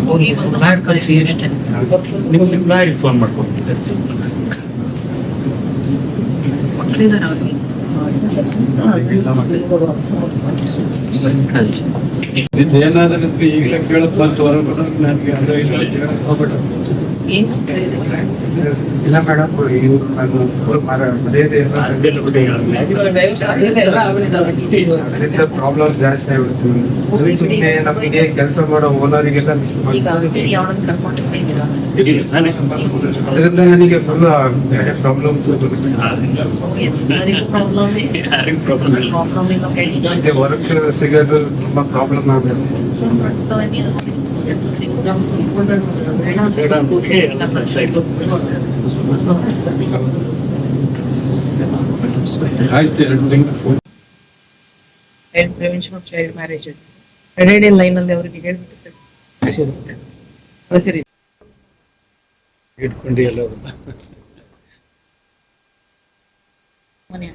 ಹೋಗಿ ಲಾಯರ್ ಕಳಿಸಿ ಅಷ್ಟೇ. ನಿಮ್ಮ ಲಾಯರ್ಗೆ ಫೋನ್ ಮಾಡ್ಕೊಡ್ತೀನಿ. ಮಕ್ಕಳಿದ್ದಾರೆ ಅವ್ರಿಗೆ. ಏನಾದರೂ ಈಗಲೇ ಕೇಳಕ್ ಬಂತು ನನಗೆ ಏನು ಇಲ್ಲ ಮೇಡಮ್, ಪ್ರಾಬ್ಲಮ್ಸ್ ಜಾಸ್ತಿ ಆಗ್ಬಿಡ್ತೀವಿ. ನಮಗೆ ಕೆಲಸ ಮಾಡೋ ಓನರಿಗೆಲ್ಲ ಅದರಿಂದ ನನಗೆ ಫುಲ್ ಪ್ರಾಬ್ಲಮ್ಸ್. ವರ್ಕ್ ಸಿಗೋದು ತುಂಬಾ ಪ್ರಾಬ್ಲಮ್ ಆಗಬೇಕು. Prevention of child marriage radial line ಅಲ್ಲಿ ಅವರಿಗೆ ಹೇಳ್ಬಿಟ್ಟು ಇಟ್ಕೊಂಡು ಎಲ್ಲ ಮನೆ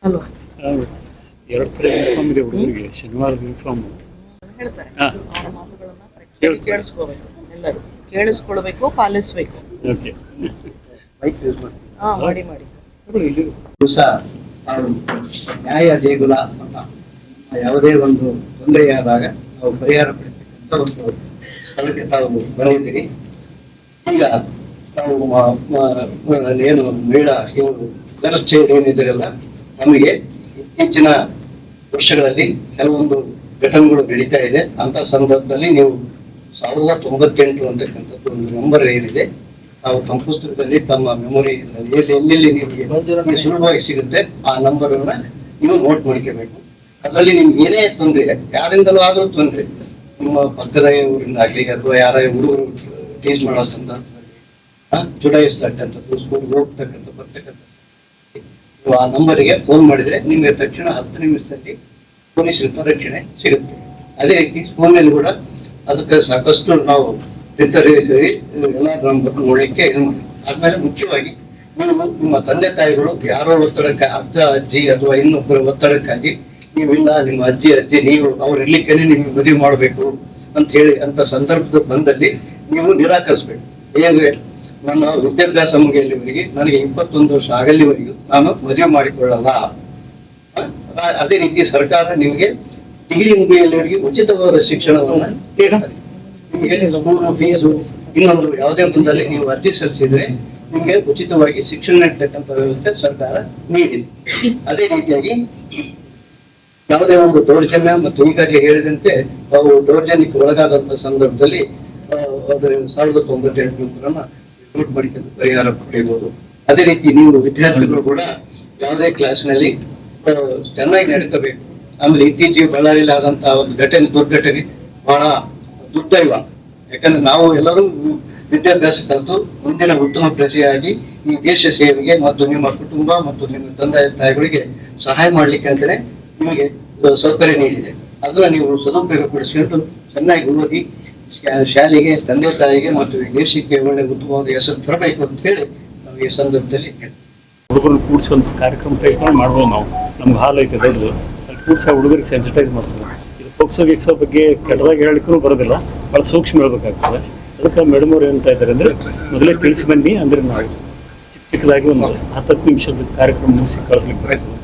ಅಲ್ವಾ? ಎರಡು ಕಡೆ ಯೂನಿಫಾರ್ಮ್ ಇದೆ ಹುಡುಗರಿಗೆ. ಶನಿವಾರದ ಯೂನಿಫಾರ್ಮ್ ಹೇಳ್ತಾರೆ. ಅವರ ಮಾತುಗಳನ್ನ ಕೇಳಿಸ್ಕೋಬೇಕು, ಎಲ್ಲರೂ ಕೇಳಿಸ್ಕೊಳ್ಬೇಕು, ಪಾಲಿಸ್ಬೇಕು. ಮಾಡಿ ಮಾಡಿ ನ್ಯಾಯ ದೇಗುಲ ಅಂತ ಯಾವುದೇ ಒಂದು ತೊಂದರೆಯಾದಾಗ ನಾವು ಪರಿಹಾರ ಪಡಿತಕ್ಕಂಥ ಒಂದು ಸ್ಥಳಕ್ಕೆ ತಾವು ಬರೆಯಿದ್ದೀರಿ. ಈಗ ತಾವು ಏನು ಮಹಿಳಾ ಜನಸ್ಥೆಯಲ್ಲಿ ಏನಿದ್ದೀರಲ್ಲ, ನಮಗೆ ಇತ್ತೀಚಿನ ವರ್ಷಗಳಲ್ಲಿ ಕೆಲವೊಂದು ಘಟನೆಗಳು ನಡೀತಾ ಇದೆ. ಅಂತ ಸಂದರ್ಭದಲ್ಲಿ ನೀವು 1098 ಅಂತಕ್ಕಂಥದ್ದು ಒಂದು ನಂಬರ್ ಏನಿದೆ, ನಾವು ತಮ್ಮ ಪುಸ್ತಕದಲ್ಲಿ ತಮ್ಮ ಮೆಮೊರಿ ಎಲ್ಲೆಲ್ಲಿ ನಿಮಗೆ ಸುಲಭವಾಗಿ ಸಿಗುತ್ತೆ ಆ ನಂಬರ್ ಅನ್ನ ನೀವು ನೋಟ್ ಮಾಡ್ಕೋಬೇಕು. ಅದರಲ್ಲಿ ನಿಮ್ಗೆ ಏನೇ ತೊಂದರೆ, ಯಾರಿಂದಲೂ ಆದ್ರೂ ತೊಂದರೆ, ನಿಮ್ಮ ಪಕ್ಕದ ಊರಿಂದ ಆಗ್ಲಿ ಅಥವಾ ಯಾರ ಹುಡುಗರು ಟೀಚ್ ಮಾಡೋ ಸಂದರ್ಭದಲ್ಲಿ ಚುಡಾಯಿಸ್ತಕ್ಕಂಥದ್ದು, ಸ್ಕೂಲ್ಗೆ ಹೋಗ್ತಕ್ಕಂಥ ಬರ್ತಕ್ಕಂಥ ನೀವು ಆ ನಂಬರಿಗೆ ಫೋನ್ ಮಾಡಿದ್ರೆ ನಿಮ್ಗೆ ತಕ್ಷಣ 10 ನಿಮಿಷದಲ್ಲಿ ಪೊಲೀಸರಿಂದ ರಕ್ಷಣೆ ಸಿಗುತ್ತೆ. ಅದೇ ರೀತಿ ಫೋನಲ್ಲಿ ಕೂಡ ಅದಕ್ಕೆ ಸಾಕಷ್ಟು ನಾವು ಎಲ್ಲ ನಂಬರ್ ನೋಡ್ಲಿಕ್ಕೆ ಇದು ಮಾಡಿ. ಆದ್ಮೇಲೆ ಮುಖ್ಯವಾಗಿ ನೀವು ನಿಮ್ಮ ತಂದೆ ತಾಯಿಗಳು ಯಾರೋ ಒತ್ತಡಕ್ಕೆ, ಅಜ್ಜ ಅಜ್ಜಿ ಅಥವಾ ಇನ್ನೊಬ್ಬರ ಒತ್ತಡಕ್ಕಾಗಿ ನೀವಿಲ್ಲ ನಿಮ್ಮ ಅಜ್ಜಿ ನೀವು ಅವ್ರು ಇರ್ಲಿಕ್ಕೇನೆ ನಿಮ್ಗೆ ಮದುವೆ ಮಾಡಬೇಕು ಅಂತ ಹೇಳಿ ಅಂತ ಸಂದರ್ಭದ ಬಂದಲ್ಲಿ ನೀವು ನಿರಾಕರಿಸ್ಬೇಕು. ಹೇಗೆ ನನ್ನ ವಿದ್ಯಾಭ್ಯಾಸ ಮುಗಿಯಲಿವರೆಗೆ, ನನಗೆ 21 ವರ್ಷ ಆಗಲಿವರೆಗೂ ನಾನು ಮದುವೆ ಮಾಡಿಕೊಳ್ಳಲ್ಲ. ಅದೇ ರೀತಿ ಸರ್ಕಾರ ನಿಮಗೆ ಡಿಗ್ರಿ ಮುಗಿಯಲಿವರೆಗೆ ಉಚಿತವಾದ ಶಿಕ್ಷಣವನ್ನ ನೀಡ್ತಾರೆ. ನಿಮಗೆ ಸ್ಕೂಲ್ ಫೀಸು ಇನ್ನೊಂದು ಯಾವುದೇ ಒಂದಲ್ಲಿ ನೀವು ಅರ್ಜಿ ಸಲ್ಲಿಸಿದ್ರೆ ನಿಮಗೆ ಉಚಿತವಾಗಿ ಶಿಕ್ಷಣ ನೀಡ್ತಕ್ಕಂಥ ವ್ಯವಸ್ಥೆ ಸರ್ಕಾರ ನೀಡಿದೆ. ಅದೇ ರೀತಿಯಾಗಿ ಯಾವುದೇ ಒಂದು ದೌರ್ಜನ್ಯ ಮತ್ತು ಈಗಾಗಲೇ ಹೇಳಿದಂತೆ ನಾವು ದೌರ್ಜನ್ಯಕ್ಕೆ ಒಳಗಾದಂತಹ ಸಂದರ್ಭದಲ್ಲಿ 1098 ನಂಬರನ್ನ ನೋಟ್ ಮಾಡಿಕೊಂಡು ಪರಿಹಾರ ಪಡೆಯಬಹುದು. ಅದೇ ರೀತಿ ನೀವು ವಿದ್ಯಾರ್ಥಿಗಳು ಕೂಡ ಯಾವುದೇ ಕ್ಲಾಸ್ನಲ್ಲಿ ಚೆನ್ನಾಗಿ ನಡ್ಕೋಬೇಕು. ಆಮೇಲೆ ಇತ್ತೀಚೆಗೆ ಬಳ್ಳಾರಿಯಲ್ಲಿ ಆದಂತಹ ಒಂದು ದುರ್ಘಟನೆ ಬಹಳ ದುರ್ದೈವ. ಯಾಕಂದ್ರೆ ನಾವು ಎಲ್ಲರೂ ವಿದ್ಯಾಭ್ಯಾಸ ಕಲಿತು ಮುಂದಿನ ಉತ್ತಮ ಪ್ರಜೆಯಾಗಿ ಈ ದೇಶ ಸೇವೆಗೆ ಮತ್ತು ನಿಮ್ಮ ಕುಟುಂಬ ಮತ್ತು ನಿಮ್ಮ ತಂದೆ ತಾಯಿಗಳಿಗೆ ಸಹಾಯ ಮಾಡ್ಲಿಕ್ಕೆ ಅಂತಾನೆ ನಿಮಗೆ ಸೌಕರ್ಯ ನೀಡಿದೆ. ಅದನ್ನ ನೀವು ಸದುಪಯೋಗಪಡಿಸಿಕೊಂಡು ಚೆನ್ನಾಗಿ ಓದಿ ಶಾಲೆಗೆ, ತಂದೆ ತಾಯಿಗೆ ಮತ್ತು ದೇಶಕ್ಕೆ ಒಳ್ಳೆ ಉತ್ತಮವಾದ ಹೆಸರು ತರಬೇಕು ಅಂತ ಹೇಳಿ ನಾವು ಈ ಸಂದರ್ಭದಲ್ಲಿ ಹುಡುಗರನ್ನು ಕೂಡಿಸಿ ಒಂದು ಕಾರ್ಯಕ್ರಮ ಪ್ರಯತ್ನ ಮಾಡ್ಬೋದು. ನಾವು ನಮ್ಗೆ ಹಾಲ್ ಐತೆ ದೊಡ್ಡದು, ಅಲ್ಲಿ ಕೂಡಿಸಿ ಆ ಹುಡುಗರಿಗೆ ಸೆನ್ಸಿಟೈಸ್ ಮಾಡ್ತದೆ. ಇದು ಪೋಕ್ಸೋ ಬಗ್ಗೆ ಕೆಟ್ಟದಾಗಿ ಹೇಳಲಿಕ್ಕೂ ಬರೋದಿಲ್ಲ, ಭಾಳ ಸೂಕ್ಷ್ಮ ಹೇಳ್ಬೇಕಾಗ್ತದೆ. ಅದಕ್ಕೆ ಮೇಡಮ್ ಅವ್ರು ಏನಂತ ಇದ್ದಾರೆ ಅಂದರೆ, ಮೊದಲೇ ತಿಳಿಸಿ ಬನ್ನಿ ಅಂದರೆ ನಾವು ಚಿಕ್ಕದಾಗಿ ಒಂದು 10 ನಿಮಿಷದ ಕಾರ್ಯಕ್ರಮ ಮುಗಿಸಿ ಕಳಿಸ್ಲಿಕ್ಕೆ ಬಯಸ್ತದೆ.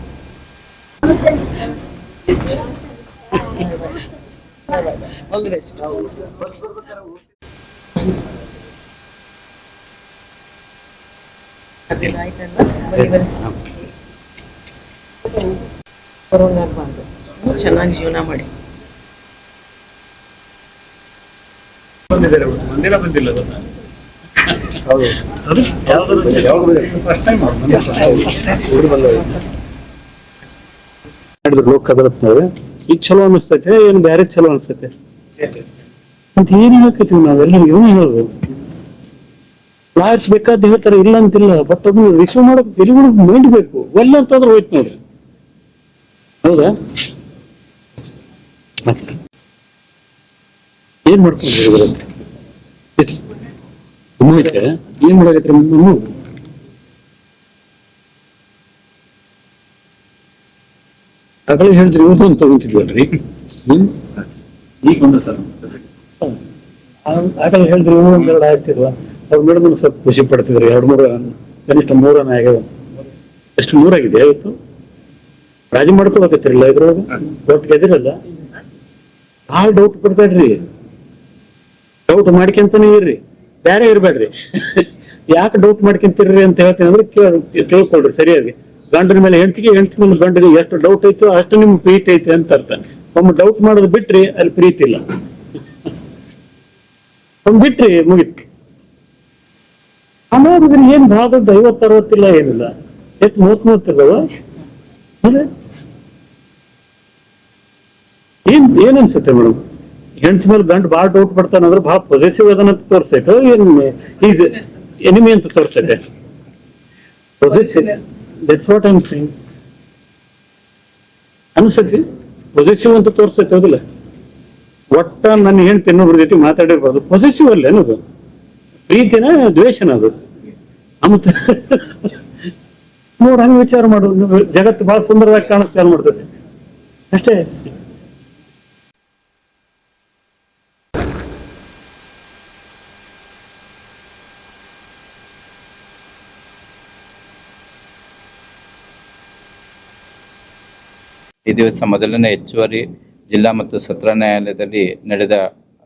ಚೆನ್ನಾಗಿ ಜೀವನ ಮಾಡಿ. ಮಂದಿರ ಬಂದಿಲ್ಲ ಲೋಕ ಅದಾಲತ್ನಾಗ ಈಗ ಚಲೋ ಅನಿಸ್ತೈತೆ, ಏನು ಬೇರೆ ಚಲೋ ಅನಿಸ್ತೈತೆ ಅಂತ ಏನ್ ಹೇಳಕತ್ತೀವಿ ನಾವೆಲ್ಲರೂ. ಏನು ಹೇಳೋದು, ಲಾಯರ್ಸ್ ಬೇಕಾದ ಹೇಳ್ತಾರೆ, ಇಲ್ಲ ಅಂತಿಲ್ಲ. ಬಟ್ ಅದು ರಿಸೀವ್ ಮಾಡಕ್ ತೆಲಿಗಳು ಮೈಂಡ್ ಬೇಕು. ಒಲ್ಲ ಅಂತಂದ್ರೆ ಹೋಯ್ತು ನೋಡ್ರಿ, ಹೌದಾ? ಏನ್ ಮಾಡ್ಕೊಂಡು ಏನ್ ಮಾಡಾಕತ್ರಿ? ಆಗಲೇ ಹೇಳಿದ್ರಿ, ಇವ್ರು ಅಂತ ತಗೊಂತಿದ್ವಲ್ರಿ. ಈಗ ಬಂದ ಸರ್ ಆಗಲೇ ಹೇಳಿದ್ರು ಇನ್ನೂ ಒಂದೆರಡು ಆಗ್ತಿಲ್ವಾ ಅವ್ರು ಮೇಡಮ್ ಸ್ವಲ್ಪ ಖುಷಿ ಪಡ್ತಿದ್ರು 2-3 ಕನಿಷ್ಠ 3 ರನ್ ಆಗ್ಯಾವ. ಎಷ್ಟು 100 ಆಗಿದೆ ಇವತ್ತು. ರಾಜಿ ಮಾಡ್ಕೋಬೇಕತ್ತಿರಲ್ಲ ಇದ್ರೊಳಗೆ ಡೌಟ್ ಗೆದಿರಲ್ಲ. ಡೌಟ್ ಕೊಡ್ಬೇಡ್ರಿ, ಡೌಟ್ ಮಾಡ್ಕೊಂತಾನೆ ಇರ್ರಿ, ಬೇರೆ ಇರ್ಬೇಡ್ರಿ. ಯಾಕೆ ಡೌಟ್ ಮಾಡ್ಕೊಂತಿರ್ರಿ ಅಂತ ಹೇಳ್ತೀನಿ ಅಂದ್ರೆ ತಿಳ್ಕೊಳ್ರಿ ಸರಿಯಾಗಿ. ಗಂಡನ ಮೇಲೆ ಹೆಂಡತಿಗೆ, ಹೆಂಡತಿ ಮೇಲೆ ಗಂಡನಿಗೆ ಎಷ್ಟು ಡೌಟ್ ಐತೋ ಅಷ್ಟು ನಿಮ್ಗೆ ಪ್ರೀತಿ ಐತೆ ಅಂತ ಅರ್ಥ. ಒಮ್ಮೆ ಡೌಟ್ ಮಾಡೋದು ಬಿಟ್ರಿ ಅಲ್ಲಿ ಪ್ರೀತಿ ಇಲ್ಲ. ಒಮ್ಮೆ ಬಿಟ್ರಿ ಮುಗಿತು. ಆಮೇಲೆ ಏನ್ ಭಾಳ ದೊಡ್ಡ 50-60 ಇಲ್ಲ, ಏನಿಲ್ಲ, ಎಷ್ಟು 30 ಇದಾವ. ಏನ್ ಅನ್ಸುತ್ತೆ ಮೇಡಮ್? ಹೆಂಡತಿ ಮೇಲೆ ಗಂಡ ಭಾಳ ಡೌಟ್ ಪಡ್ತಾನಂದ್ರೆ ಭಾಳ ಪೊಸೆಸಿವ್ ಅದನ್ನಂತ ತೋರ್ಸೈತೆ, ಏನ್ ಈಸ್ ಎನಿಮಿ ಅಂತ ತೋರ್ಸೈತೆ? Possessive, that's what I am saying. ಅನ್ಸತಿ ಪೊಸೆಸಿವ್ ಅಂತ ತೋರ್ಸೈತೆ, ಹೌದಿಲ್ಲ? ಒಟ್ಟ ನನ್ನ ಹೆಂಡತಿ ಇನ್ನೊಬ್ರ ಜೊತೆ ಮಾತಾಡಿರ್ಬಾರ್ದು, ಪೊಸೆಸಿವ್ ಅಲ್ಲ ಏನದು? ಪ್ರೀತಿನ ದ್ವೇಷನ ಅದು? ಮತ್ತೆ ನೋಡ್ ಹಂಗ ವಿಚಾರ ಮಾಡು, ಜಗತ್ತು ಬಹಳ ಸುಂದರವಾಗಿ ಕಾಣಕ್ ಚಾಲು ಮಾಡ್ತದೆ ಅಷ್ಟೇ. ಈ ದಿವಸ ಮೊದಲನೇ ಹೆಚ್ಚುವರಿ ಜಿಲ್ಲಾ ಮತ್ತು ಸತ್ರ ನ್ಯಾಯಾಲಯದಲ್ಲಿ ನಡೆದ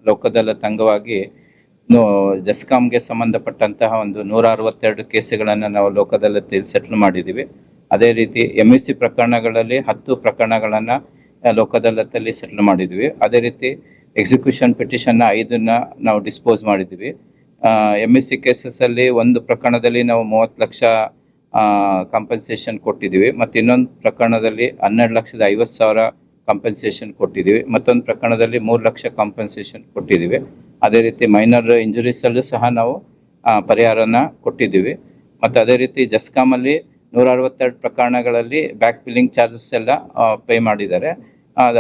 ಲೋಕದಾಲತ್ ಅಂಗವಾಗಿ ಜಸ್ಕಾಂಗೆ ಸಂಬಂಧಪಟ್ಟಂತಹ ಒಂದು 162 ಕೇಸುಗಳನ್ನು ನಾವು ಲೋಕದಾಲತ್ನಲ್ಲಿ ಸೆಟ್ಲ್ ಮಾಡಿದ್ದೀವಿ. ಅದೇ ರೀತಿ MEC ಪ್ರಕರಣಗಳಲ್ಲಿ 10 ಪ್ರಕರಣಗಳನ್ನು ಲೋಕದಾಲತ್ತಲ್ಲಿ ಸೆಟ್ಲ್ ಮಾಡಿದ್ವಿ. ಅದೇ ರೀತಿ ಎಕ್ಸಿಕ್ಯೂಷನ್ ಪಿಟಿಷನ್ನ 5 ನಾವು ಡಿಸ್ಪೋಸ್ ಮಾಡಿದ್ವಿ. MEC ಕೇಸಸ್ಸಲ್ಲಿ ಒಂದು ಪ್ರಕರಣದಲ್ಲಿ ನಾವು 30 ಲಕ್ಷ ಕಾಂಪನ್ಸೇಷನ್ ಕೊಟ್ಟಿದ್ದೀವಿ, ಮತ್ತು ಇನ್ನೊಂದು ಪ್ರಕರಣದಲ್ಲಿ 12,50,000 ಕಾಂಪನ್ಸೇಷನ್ ಕೊಟ್ಟಿದ್ದೀವಿ, ಮತ್ತೊಂದು ಪ್ರಕರಣದಲ್ಲಿ 3 ಲಕ್ಷ ಕಾಂಪನ್ಸೇಷನ್ ಕೊಟ್ಟಿದ್ದೀವಿ. ಅದೇ ರೀತಿ ಮೈನರ್ ಇಂಜುರೀಸಲ್ಲೂ ಸಹ ನಾವು ಪರಿಹಾರನ ಕೊಟ್ಟಿದ್ದೀವಿ. ಮತ್ತು ಅದೇ ರೀತಿ ಜಸ್ಕಾಮಲ್ಲಿ 162 ಪ್ರಕರಣಗಳಲ್ಲಿ ಬ್ಯಾಕ್ ಬಿಲ್ಲಿಂಗ್ ಚಾರ್ಜಸ್ ಎಲ್ಲ ಪೇ ಮಾಡಿದ್ದಾರೆ.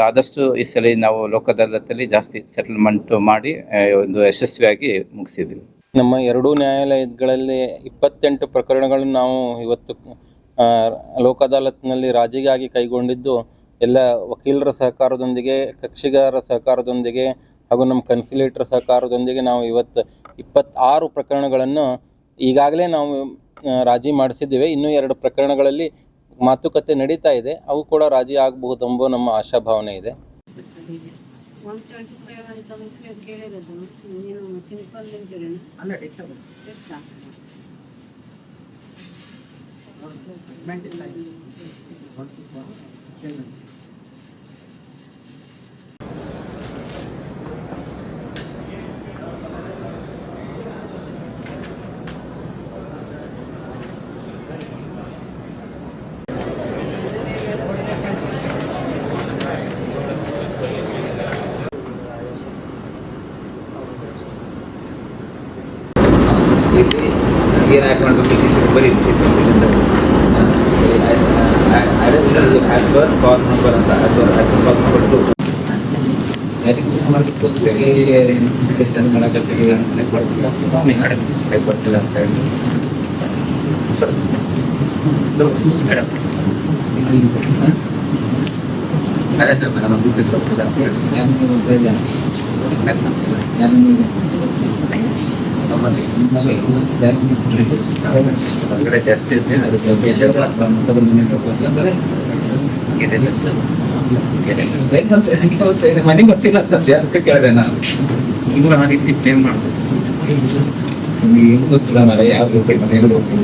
ಆದಷ್ಟು ಈ ಸಲ ನಾವು ಲೋಕದಾಲತ್ತಲ್ಲಿ ಜಾಸ್ತಿ ಸೆಟಲ್ಮೆಂಟ್ ಮಾಡಿ ಒಂದು ಯಶಸ್ವಿಯಾಗಿ ಮುಗಿಸಿದ್ದೀವಿ. ನಮ್ಮ 2 ನ್ಯಾಯಾಲಯಗಳಲ್ಲಿ 28 ಪ್ರಕರಣಗಳನ್ನು ನಾವು ಇವತ್ತು ಲೋಕ ಅದಾಲತ್ನಲ್ಲಿ ರಾಜಿಗಾಗಿ ಕೈಗೊಂಡಿದ್ದು ಎಲ್ಲ ವಕೀಲರ ಸಹಕಾರದೊಂದಿಗೆ, ಕಕ್ಷಿಗಾರರ ಸಹಕಾರದೊಂದಿಗೆ ಹಾಗೂ ನಮ್ಮ ಕನ್ಸಿಲೇಟರ್ ಸಹಕಾರದೊಂದಿಗೆ ನಾವು ಇವತ್ತು 26 ಪ್ರಕರಣಗಳನ್ನು ಈಗಾಗಲೇ ನಾವು ರಾಜಿ ಮಾಡಿಸಿದ್ದೇವೆ. ಇನ್ನೂ 2 ಪ್ರಕರಣಗಳಲ್ಲಿ ಮಾತುಕತೆ ನಡೀತಾ ಇದೆ, ಅವು ಕೂಡ ರಾಜಿ ಆಗಬಹುದೆಂಬ ನಮ್ಮ ಆಶಾಭಾವನೆ ಇದೆ. 175 ಅಂತ ಕೇಳಿರೋದು ನೀನು ಸಿಂಪಲ್ ಇಂಜುರಿನ ಅಲ್ಲ ಡಿಸ್ಟರ್ಬೆನ್ಸ್ ಹಸ್ಬೆಂಡ್ ಇಲ್ಲ ಏನು ಆ್ಯಕ್ಟ್ ಮಾಡಬೇಕು ಬರೀ ಆ್ಯಸ್ ಪರ್ ಫಾರ್ಮ್ ನಂಬರ್ ಅಂತ ಫಾರ್ಮ್ ನಂಬರ್ 2 ಕೊಡ್ತಿಲ್ಲ ಅಂತ ಹೇಳಿ ಸರ್ ಅದೇ ಸರ್ ನಾನು ಬಿಟ್ಟಿದ್ದು ಹೋಗ್ತಿಲ್ಲ ಅಂತ ಹೊರಗಡೆ ಜಾಸ್ತಿ ಇದೆ, ಅದಕ್ಕೆ ಮನೆ ಗೊತ್ತಿಲ್ಲ ಅಂತ ಕೇಳಿದೆ ನಾನು. ಈಗ ಆ ರೀತಿ ಪ್ಲೇನ್ ಮಾಡ್ಬೇಕು, ಏನು ಗೊತ್ತಿಲ್ಲ ಮನೆ ಯಾವ ರೀತಿ ಮನೆಯಲ್ಲಿ ಹೋಗ್ತೀನಿ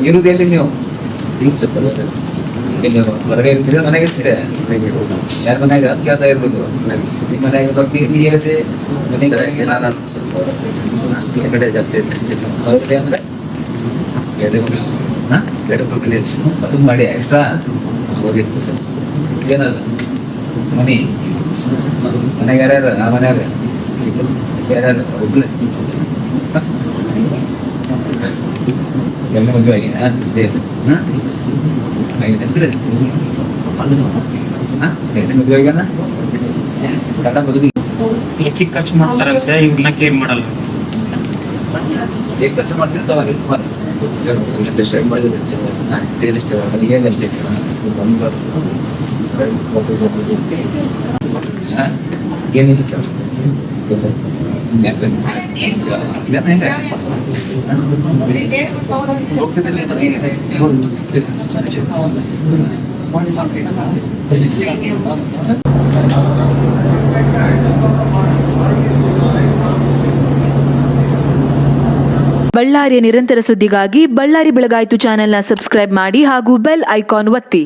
ಇರುವುದೇಲಿ ನೀವು ಹೊರಗಡೆ ಇರ್ತೀರ, ಮನೆಗೆ ಇರ್ತೀರ, ಯಾರ ಮನೆಯಾಗ ಅದು ಕೇಳ್ತಾ ಇರ್ಬೋದು. ನಿಮ್ಮ ಮನೆಯಾಗ ಬಗ್ಗೆ ಹೇಳಿದೆ ನಾನು ಸ್ವಲ್ಪ ಕಡೆ ಜಾಸ್ತಿ ಹೊರಗಡೆ ಅಂದ್ರೆ ಬೇರೆ ಮನೆ ಅದು ಮಾಡಿ ಎಕ್ಸ್ಟ್ರಾ ಹೋಗಿತ್ತು ಸರ್. ಏನದ ಮನೆ ಮನೆಗೆ ಯಾರ್ಯಾರ ಆ ಮನ್ಯಾಗ ಯಾರ್ಯಾರ ಒಬ್ಬನೇ ಎಲ್ಲ ಮದುವೆ ಆಗಿ ಐದಂದ್ರೆ ಮದುವೆ ಆಗ್ಯಾನ ಕನ್ನಡ ಮದುವೆ ಹೆಚ್ಚಿಗೆ ಖರ್ಚು ಮಾಡ್ತಾರಂತೆ, ಇವ್ರನ್ನ ಕೇರ್ ಮಾಡಲ್ಲ. ಹೇಗೆ ಕೆಲಸ ಮಾಡ್ತಿರ್ತಾವ ಸರ್ ಏನಿಲ್ಲ ಸರ್ ಹೋಗ್ತಿದ್ದಲ್ಲಿ ಬಳ್ಳಾರಿಯ ನಿರಂತರ ಸುದ್ದಿಗಾಗಿ ಬಳ್ಳಾರಿ ಬೆಳಗಾಯಿತು ಚಾನೆಲ್ನ ಸಬ್ಸ್ಕ್ರೈಬ್ ಮಾಡಿ ಹಾಗೂ ಬೆಲ್ ಐಕಾನ್ ಒತ್ತಿ.